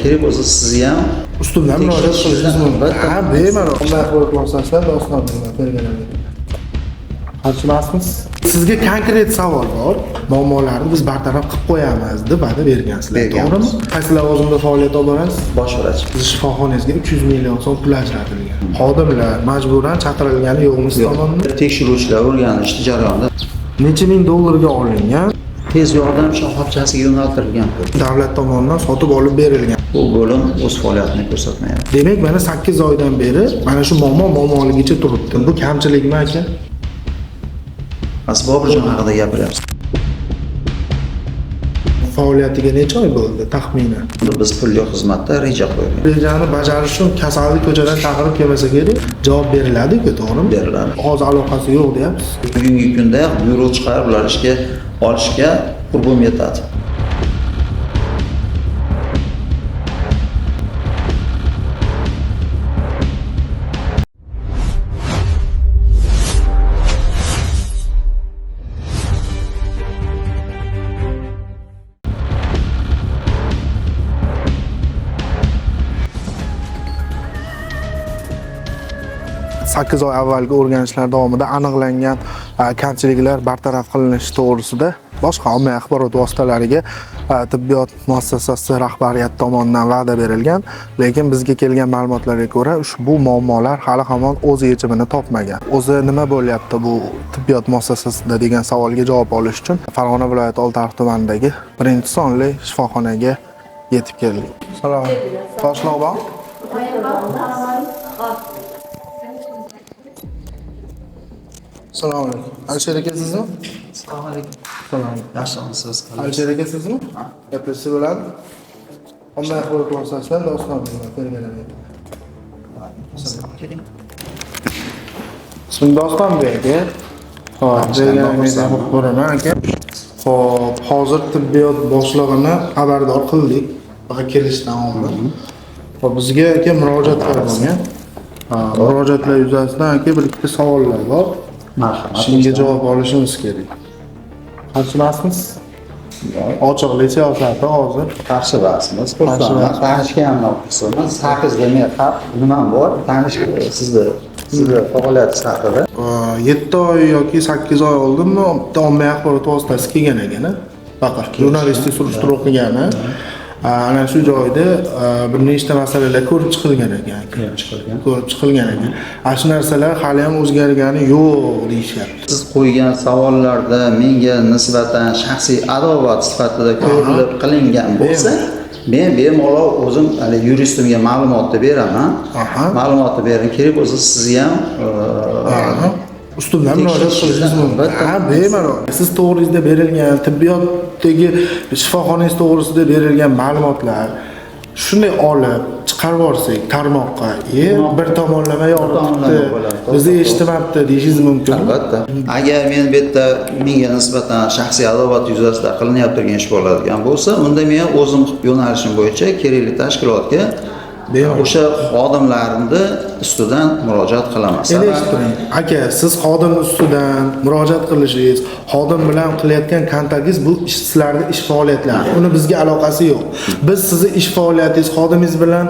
Kerak bo'lsa sizni ham ustundan murojaat qilishingiz mumkin. Ha, bemalol. Bunday qilib ko'rsatsa, doston berganlar. Qarshimasiz? Sizga konkret savol bor. Muammolarni biz bartaraf qilib qo'yamiz deb va'da bergansizlar, to'g'rimi? Qaysi lavozimda faoliyat olib borasiz? bosh vrach. Siz shifoxonangizga 300 million so'm pul ajratilgan. Xodimlar majburan chaqirilgani yo'qmi siz tomonidan? Tekshiruvchilar o'rganishdi jarayonida Necha ming dollarga olingan? tez yordam shoxobchasiga yo'naltirilgan pul. Davlat tomonidan sotib olib berilgan. Bu bo'lim o'z faoliyatini ko'rsatmayapti. Demak, mana 8 oydan beri mana shu muammoligicha turibdi. Bu kamchilikmi aka? Asbobirjon haqida gapiryapmiz. Faoliyatiga necha oy bo'ldi taxminan? Biz pulli xizmatda reja qo'ygan. Rejani bajarish uchun kasallik ko'chadan chaqirib kelmasa kerak, javob beriladi-ku, to'g'rimi? Beriladi. Hozir aloqasi yo'q deyapsiz. Bugungi kunda byuro chiqarib ular ishga olishga qurbim yetadi. Sakkiz oy avvalgi o'rganishlar davomida aniqlangan kamchiliklar bartaraf qilinishi to'g'risida boshqa ommaviy axborot vositalariga tibbiyot muassasasi rahbariyati tomonidan va'da berilgan, lekin bizga kelgan ma'lumotlarga ko'ra ushbu muammolar hali hamon o'z yechimini topmagan. O'zi nima bo'lyapti bu tibbiyot muassasasida degan savolga javob olish uchun Farg'ona viloyati Oltiariq tumanidagi birinchi sonli shifoxonaga yetib keldik. Salom. Toshloq bor? Assalomu alaykum. Alisher aka sizmi? Assalomu alaykum. Salom. Yaxshimisiz? Alisher aka sizmi? Gaplashsa bo'ladi. Ondan axborot vositasidan doston berganlar. Ismim Dostonbek aka. Hop, berganingizdan xursand bo'laman aka. Hop, hozir tibbiyot boshlig'ini xabardor qildik. Faqat kelishdan oldin. Hop, bizga aka murojaatlar bo'lgan. Murojaatlar yuzasidan aka bir ikkita savollar bor. Marhamat. Shunga javob olishimiz kerak. Qarshimasmiz? Ochiqlik siyosati hozir. Qarshi emasmiz. Tanishgan qismimiz 8 da men nima bor? Sizni faoliyatingiz haqida. 7 oy yoki 8 oy oldinmi ommaviy axborot vositasi kelgan ekan, faqat jurnalistik surishtiruv qilgani. Ana shu joyda bir nechta masalalar ko'rib chiqilgan ekan. Ko'rib chiqilgan ekan. Ana shu narsalar hali ham o'zgargani yo'q deyishyapti. Siz qo'ygan savollarda menga nisbatan shaxsiy adovat sifatida ko'rilib qilingan bo'lsa, men bemalol o'zim hali yuristimga ma'lumotni beraman. Ma'lumotni bering, kerak bo'lsa sizni ham ustundan murojaat qilishingiz mumkin. Ha, bemalol. Siz to'g'ringizda berilgan tibbiyotdagi shifoxonangiz to'g'risida berilgan ma'lumotlar shunday olib chiqarib yuborsak tarmoqqa, bir tomonlama yoritibdi, bizni eshitmabdi deyishingiz mumkin. Albatta. Agar men bu yerda menga nisbatan shaxsiy adovat yuzasidan qilinayotgan turgan ish bo'ladigan bo'lsa, unda men o'zim yo'nalishim bo'yicha kerakli tashkilotga o'sha xodimlarni ustidan murojaat qilaman. Aka, siz xodim ustidan murojaat qilishingiz, xodim bilan qilayotgan kontaktingiz bu sizlarning ish faoliyatlari. Uni bizga aloqasi yo'q. Biz sizni ish faoliyatingiz, xodimingiz bilan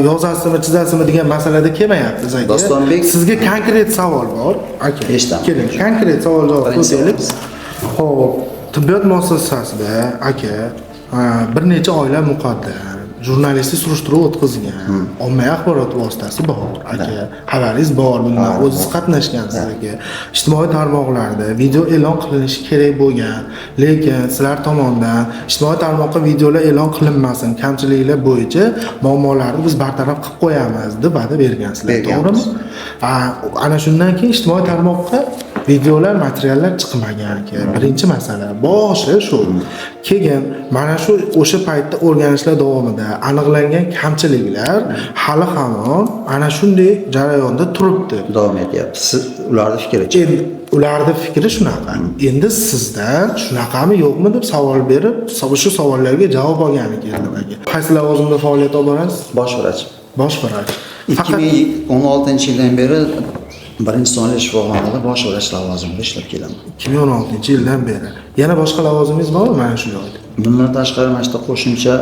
yozasizmi, chizasizmi degan masalada kelmayapmiz aka. Dostonbek, sizga konkret savol bor. Aka, eshitaman. Keling, konkret savol javob beraylik. Xo'p, tibbiyot muassasasida aka bir necha oylar muqaddam jurnalistik surishtiruv o'tkazgan. Ommaviy axborot vositasi bor. Aka, xabaringiz bor bundan. O'zingiz qatnashgansiz aka. Ijtimoiy tarmoqlarda video e'lon qilinishi kerak bo'lgan, lekin sizlar tomonidan ijtimoiy tarmoqqa videolar e'lon qilinmasin, kamchiliklar bo'yicha muammolarni biz bartaraf qilib qo'yamiz deb va'da bergansizlar, to'g'rimi? Ana shundan keyin ijtimoiy tarmoqqa videolar, materiallar chiqmagan aka. Birinchi masala boshi shu. Keyin mana shu o'sha paytda o'rganishlar davomida aniqlangan kamchiliklar hali hamon ana shunday jarayonda turibdi, davom etyapti. Siz ularning fikricha. Ularning fikri shunaqa. Endi sizdan shunaqami yo'qmi deb savol berib, shu savollarga javob olgani keldim aka. Qaysi lavozimda faoliyat olib borasiz? Bosh vrach. Bosh vrach. 2016-yildan beri birinchi sonli shifoxonada bosh vrach lavozimida ishlab kelaman. 2016-yildan beri. Yana boshqa lavazimingiz bormi mana shu joyda? Bundan tashqari mana shu qo'shimcha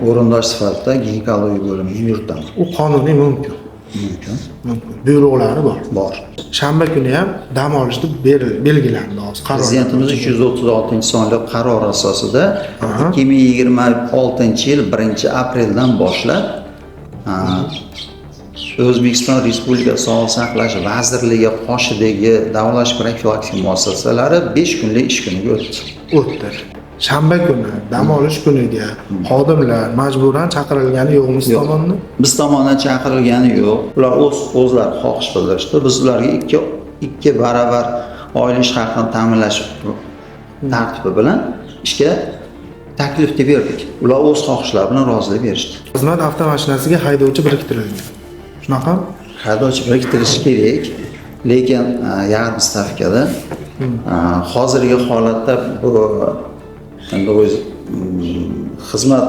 o'rindosh sifatida ginekologiya bo'limini yuritaman. U qonuniy mumkin. Mumkin. Buyruqlari bor. Bor. Shanba kuni ham dam olish deb belgilandi hozir qaror. Prezidentimiz 336-sonli qaror asosida 2026-yil 1-apreldan boshlab O'zbekiston Respublikasi Sog'liqni saqlash vazirligi qoshidagi davolash profilaktika muassasalari 5 kunlik ish kuniga o'tdi. Shanba kuni dam olish kuniga xodimlar majburan chaqirilgani yo'qmi siz tomonidan? Biz tomonidan chaqirilgani yo'q. Ular o'zlari xohish bildirishdi. Biz ularga 2 barobar oylik haqini ta'minlash tartibi bilan ishga taklif berdik. Ular o'z xohishlari bilan rozilik berishdi. Xizmat avtomashinasiga haydovchi biriktirilgan. Shunaqa? Haydovchi biriktirish kerak, lekin yarim stavkada hozirgi holatda bu endi o'z xizmat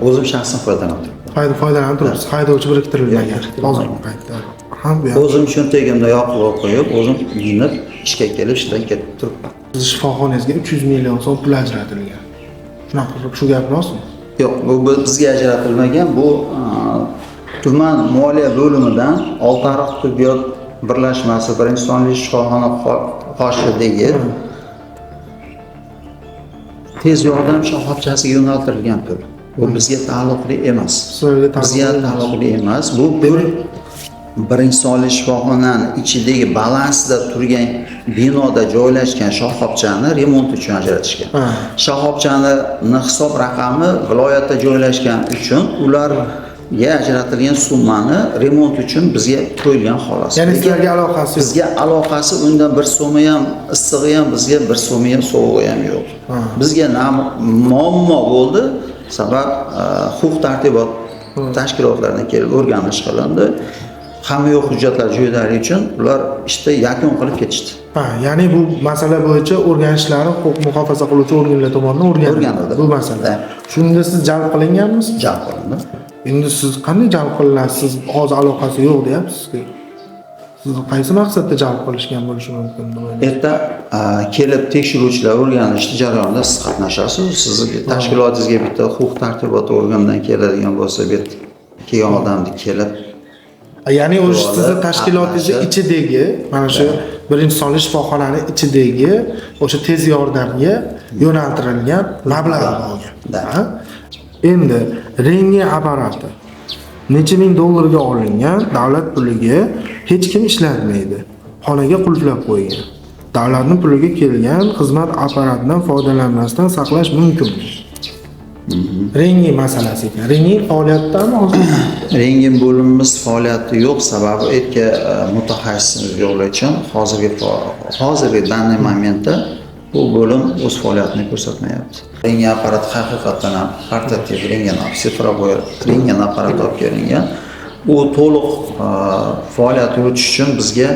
o'zim shaxsan foydalanib turibsiz. Haydovchi biriktirilmagan hozirgi paytda. Ham bu o'zim cho'ntagimda yoqib qo'yib, o'zim yinib ishga kelib ishdan ketib turibman. Siz shifoxonangizga 300 million so'm pul ajratilgan. Shunaqa qilib shu gap rostmi? Yo'q, bu bizga ajratilmagan. Bu tuman moliya bo'limidan Oltiariq tibbiyot birlashmasi birinchi sonli shifoxona qoshidagi tez yordam shoxobchasiga yo'naltirilgan pul. Bu bizga taalluqli emas. Bizga taalluqli emas. Bu pul birinchi sonli shifoxonani ichidagi balansda turgan binoda joylashgan shoxobchani remont uchun ajratishgan. Shoxobchani hisob raqami viloyatda joylashgan uchun ularga ajratilgan summani remont uchun bizga qo'yilgan xolos. Ya'ni sizlarga aloqasi yo'q. Bizga aloqasi undan bir so'mi ham issig'i ham bizga bir so'mi ham sovug'i ham yo'q. Bizga muammo bo'ldi. Sabab huquq-tartibot tashkilotlaridan kelib o'rganish qilindi. Hamma yo'q hujjatlar jo'ydari uchun ular ishda yakun qilib ketishdi. Ya'ni bu masala bo'yicha o'rganishlari huquq muhofaza qiluvchi organlar tomonidan o'rganildi. Bu masala. Shunda siz jalb qilinganmisiz? Jalb qilindi. Endi siz qanday jalb qilinasiz? Hozir aloqasi yo'q deyapsiz-ku. Sizni qaysi maqsadda jalb qilishgan bo'lishi mumkin? Erta kelib tekshiruvchilar o'rganishni jarayonida siz qatnashasiz. Sizning tashkilotingizga bitta huquq-tartibot organidan keladigan bo'lsa, bu kelgan odamni kelib ya'ni o'sha sizni tashkilotingiz ichidagi mana shu birinchi sonli shifoxonani ichidagi o'sha tez yordamga yo'naltirilgan mablag' bo'lgan. Endi rentgen apparati necha ming dollarga olingan, davlat puliga hech kim ishlatmaydi. Xonaga qulflab qo'ygan. Davlatning puliga kelgan xizmat apparatidan foydalanmasdan saqlash mumkinmi? Rentgen masalasi ekan. Rentgen faoliyatidami hozir? Rentgen bo'limimiz faoliyati yo'q, sababi erka mutaxassisimiz yo'qligi uchun hozirgi danniy momentda bu bo'lim o'z faoliyatini ko'rsatmayapti. Rentgen apparati haqiqatan ham portativ rentgen, sifrovoy rentgen apparati olib kelingan. U to'liq faoliyat yuritish uchun bizga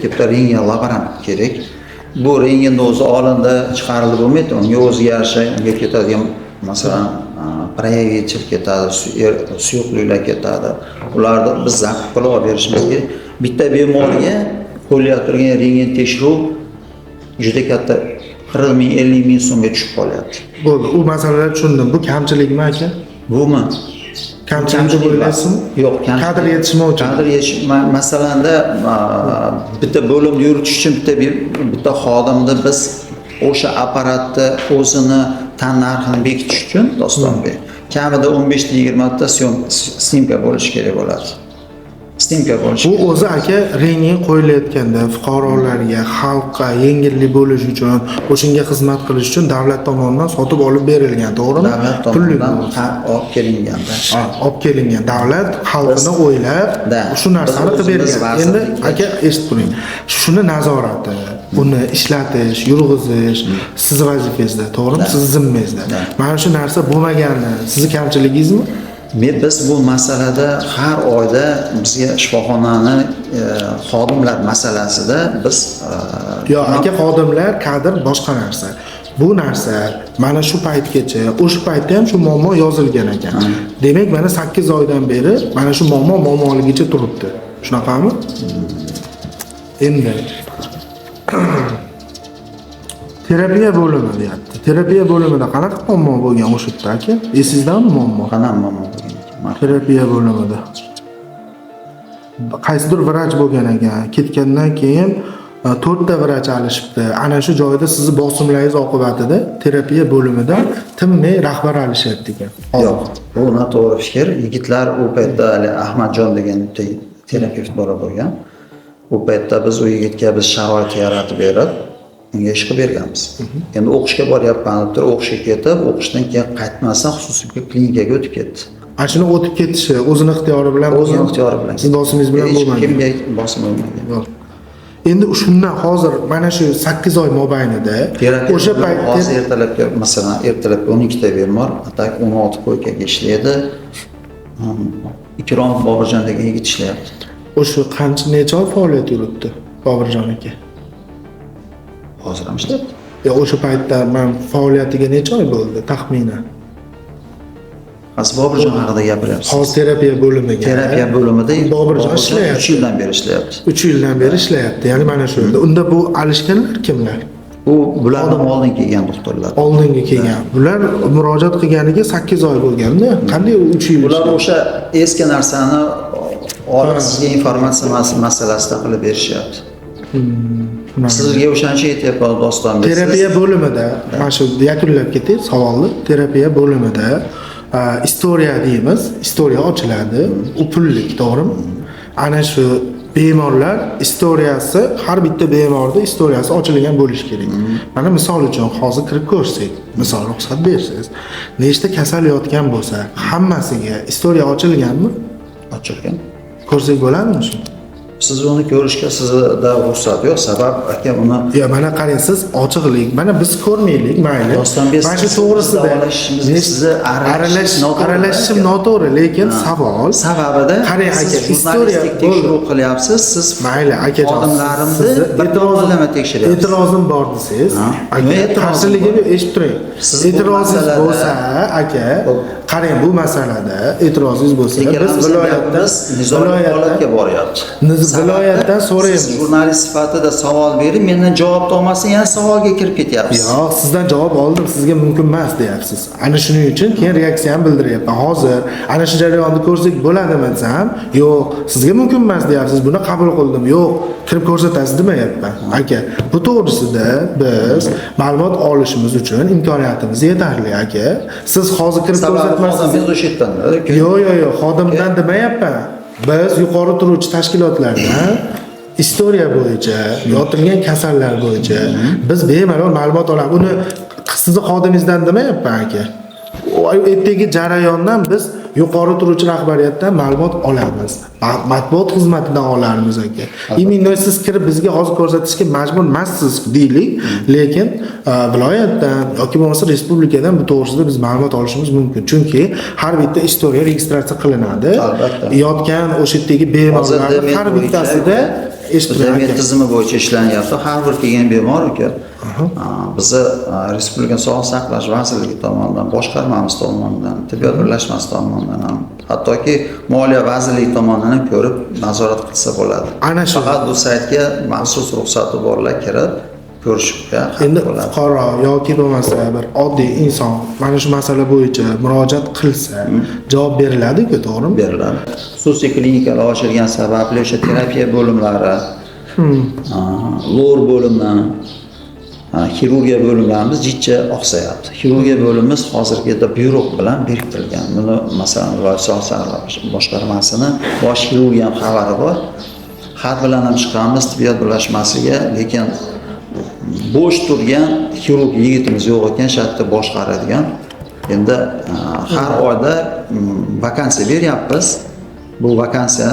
bitta rentgen laborant kerak. Bu rentgenni o'zi olinda chiqarilib bo'lmaydi, unga o'ziga yarasha unga ketadigan masalan proyevechil ketadi, suyuqliklar ketadi. Ularni biz zabt qilib olib berishimiz kerak. Bitta bemorga qo'yilayotgan rentgen tekshiruv juda katta 40 ming 50 ming so'mga tushib qolyapti. Bo'ldi, u masalalar tushundim. Bu kamchilikmi aka? Bumi? Kamchilik bo'lasizmi? Yo'q, kadr yetishmovchi. Kadr masalanda bitta bo'limni yuritish uchun bitta xodimni biz o'sha apparatni o'zini tan narxini bekitish uchun Dostonbek kamida 15-20 ta snimka bo'lishi kerak bo'ladi. Snimka bo'lishi. Bu o'zi aka rentgen qo'yilayotganda fuqarolarga, xalqqa yengillik bo'lishi uchun, o'shanga xizmat qilish uchun davlat tomonidan sotib olib berilgan, to'g'rimi? Davlat tomonidan olib kelinganda. Olib kelingan. Davlat xalqini o'ylab shu narsani qilib bergan. Endi aka eshitib turing. Shuni nazorati, buni ishlatish, yurg'izish siz vazifangizda, to'g'rimi? Siz zimmangizda. Mana shu narsa bo'lmagani sizni kamchiligingizmi? Biz bu masalada har oyda bizga shifoxonani xodimlar masalasida biz yo'q aka, xodimlar kadr boshqa narsa. Bu narsa mana shu paytgacha, o'sha paytda ham shu muammo yozilgan ekan. Demak, mana 8 oydan beri mana shu muammoligicha turibdi. Shunaqami? Endi terapiya bo'limi deyapti. Terapiya bo'limida qanaqa muammo bo'lgan o'sha yerda aka? Esizdami muammo? Qanaqa muammo bo'lgan ekan? Terapiya bo'limida. Qaysidir vrach bo'lgan ekan. Ketgandan keyin 4 ta vrach alishibdi. Ana shu joyda sizni bosimlaringiz oqibatida terapiya bo'limida tinmay rahbar alishyapti ekan. Yo'q, bu noto'g'ri fikr. Yigitlar u paytda hali Ahmadjon degan terapevt bola bo'lgan. U paytda biz u yigitga sharoit yaratib berib, unga ish qilib berganmiz. Endi o'qishga boryapman deb turib, o'qishga ketib, o'qishdan keyin qaytmasdan xususiy klinikaga o'tib ketdi. Ana shuni o'tib ketishi o'zini ixtiyori bilan O'zini ixtiyori bilan. Siz bosimingiz bilan bo'lmagan. Kimga bosim bo'lmagan. Endi shundan hozir mana shu 8 oy mobaynida o'sha paytda hozir ertalabga masalan ertalabga 12 ta bemor, atak 16 qo'ykaga ishlaydi. Ikrom Boburjon degan yigit ishlayapti. O'sha necha oy faoliyat yuritdi Boburjon aka? Hozir ham ishlayapti. O'sha paytda men faoliyatiga necha oy bo'ldi taxminan? Boburjon haqida gapiryapsiz. Hozir terapiya bo'limiga. Terapiya bo'limida Boburjon ishlayapti. 3 yildan beri ishlayapti. 3 yildan beri ishlayapti. Ya'ni mana shu yerda. Unda bu alishganlar kimlar? Bulardan oldin kelgan doktorlar. Oldingi kelgan. Bular murojaat qilganiga 8 oy bo'lganda, qanday 3 yil? Bular o'sha eski narsani olib sizga informatsiya masalasida qilib berishyapti. Sizga o'shancha aytyapman doston. Terapiya bo'limida, mana shu yakunlab ketay savolni. Terapiya bo'limida istoriya deymiz, istoriya ochiladi, u pullik, to'g'rimi? Ana shu bemorlar istoriyasi, har bitta bemorda istoriyasi ochilgan bo'lishi kerak. Mana misol uchun hozir kirib ko'rsak, misol ruxsat bersangiz, nechta kasal yotgan bo'lsa, hammasiga istoriya ochilganmi? Ochilgan. Ko'rsak bo'ladimi shu? Siz uni ko'rishga sizda ruxsat yo'q, sabab aka uni mana qarang, siz ochiqlik, mana biz ko'rmaylik, mayli. Mana shu to'g'risida sizni aralashishim noto'g'ri, lekin savol sababida qarang aka, istoriya tekshiruv qilyapsiz, siz mayli aka, xodimlarimni bir tomonlama tekshiryapsiz. E'tirozim bor desiz, aka, qarshiligini eshitib turing. E'tirozingiz bo'lsa, aka, qarang, bu masalada e'tirozingiz bo'lsa, biz viloyatga boryapti. Viloyatdan so'raymiz. Siz jurnalist sifatida savol berib, mendan javob topmasin, yana savolga kirib ketyapsiz. Yo'q, sizdan javob oldim, sizga mumkin emas deyapsiz. Ana shuning uchun keyin reaksiyani bildiryapman. Hozir ana shu jarayonni ko'rsak bo'ladimi desam, yo'q, sizga mumkin emas deyapsiz. Buni qabul qildim. Yo'q, kirib ko'rsatasiz demayapman. Aka, bu to'g'risida biz ma'lumot olishimiz uchun imkoniyatimiz yetarli, aka. Siz hozir kirib ko'rsatmasangiz, biz o'sha yerdan. Yo'q, xodimdan demayapman. Biz yuqori turuvchi tashkilotlardan istoriya bo'yicha, yotilgan kasallar bo'yicha biz bemalol ma'lumot olamiz. Uni sizni xodimingizdan demayapman aka. Ertaga jarayondan biz yuqori turuvchi rahbariyatdan ma'lumot olamiz. Matbuot xizmatidan olamiz aka. Iminoy siz kirib bizga hozir ko'rsatishga majbur emassiz deylik, lekin viloyatdan yoki bo'lmasa respublikadan bu to'g'risida biz ma'lumot olishimiz mumkin. Chunki har bitta istoriya registratsiya qilinadi. Yotgan o'sha yerdagi bemorlar har bittasida eshittirgan tizimi bo'yicha ishlanyapti. Har bir kelgan bemor aka bizni Respublika Sog'liqni saqlash vazirligi tomonidan, boshqarmamiz tomonidan, tibbiyot birlashmasi tomonidan ham, hattoki Moliya vazirligi tomonidan ham ko'rib nazorat qilsa bo'ladi. Ana shu faqat bu saytga maxsus ruxsati borlar kirib ko'rishga endi fuqaro yoki bo'lmasa bir oddiy inson mana shu masala bo'yicha murojaat qilsa javob beriladi-ku, to'g'rimi? Beriladi. Xususiy klinikalar ochilgan sababli o'sha terapiya bo'limlari, lor bo'limi, xirurgiya bo'limlarimiz jichcha oqsayapti. Xirurgiya bo'limimiz hozirgida buyruq bilan berkitilgan. Buni masalan viloyat sog'liqni saqlash boshqarmasini bosh xirurgiya xabari bor. Xat bilan ham chiqamiz tibbiyot birlashmasiga, lekin bo'sh turgan xirurg yigitimiz yo'q ekan, shartda boshqaradigan. Endi har oyda vakansiya beryapmiz. Bu vakansiya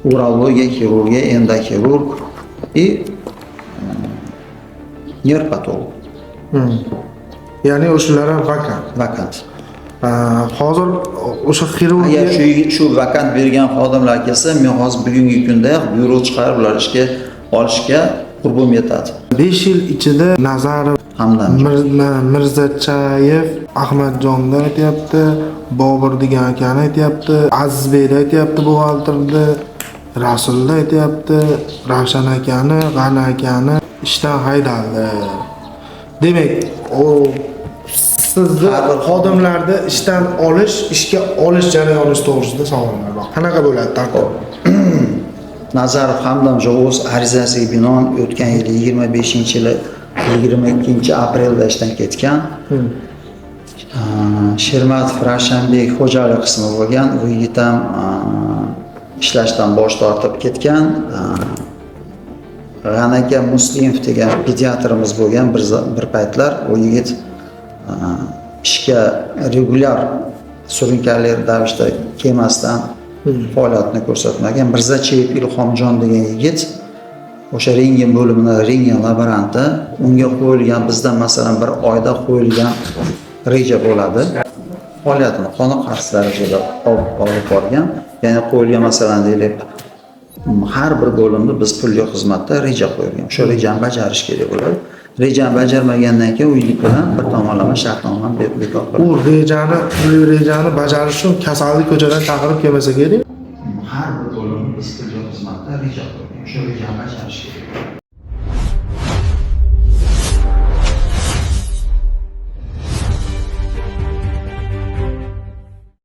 urologiya, xirurgiya, endoxirurg и nerpatolog. Ya'ni o'shalar ham vakant. Hozir o'sha xirurgiya agar shu vakant bergan xodimlar kelsa, men hozir bugungi kunda buyruq chiqarib ular ishga olishga qurbim yetadi. 5 yil ichida Nazarov, Mirzachayev, Ahmadjonlar aytyapti, Bobur degan akani aytyapti, Azizbekni aytyapti, buxgalterni, Rasulni aytyapti, Ravshan akani, G'ani akani ishdan haydaldi. Demak, o sizni xodimlarni ishdan olish, ishga olish jarayoni to'g'risida savollar bor. Qanaqa bo'ladi tartib? Nazarov Hamdamjon o'z arizasiga binoan o'tgan yil 25-yili 22-aprelda ishdan ketgan. Shermatov Ravshanbek xo'jalik qismi bo'lgan. U yigit ham ishlashdan bosh tortib ketgan. G'anaka Muslimov degan pediatrimiz bo'lgan bir paytlar. U yigit ishga regular surunkali ravishda kelmasdan faoliyatini ko'rsatmagan. Mirzachev Ilhomjon degan yigit o'sha rentgen bo'limida rentgen laboranti, unga qo'yilgan bizdan masalan bir oyda qo'yilgan reja bo'ladi. Faoliyatini qoniqarsiz darajada olib borgan. Ya'ni qo'yilgan masalan deylik, har bir bo'limda biz pulli xizmatda reja qo'yilgan. O'sha rejani bajarish kerak bo'ladi. Rejani bajarmagandan keyin u yigit bilan bir tomonlama shartnoma bekor qilinadi. U rejani bajarish uchun kasallik ko'chadan chaqirib kelmasa kerak. Har bir bo'limda biz pulli xizmatda reja qo'yilgan. O'sha rejani bajarish kerak.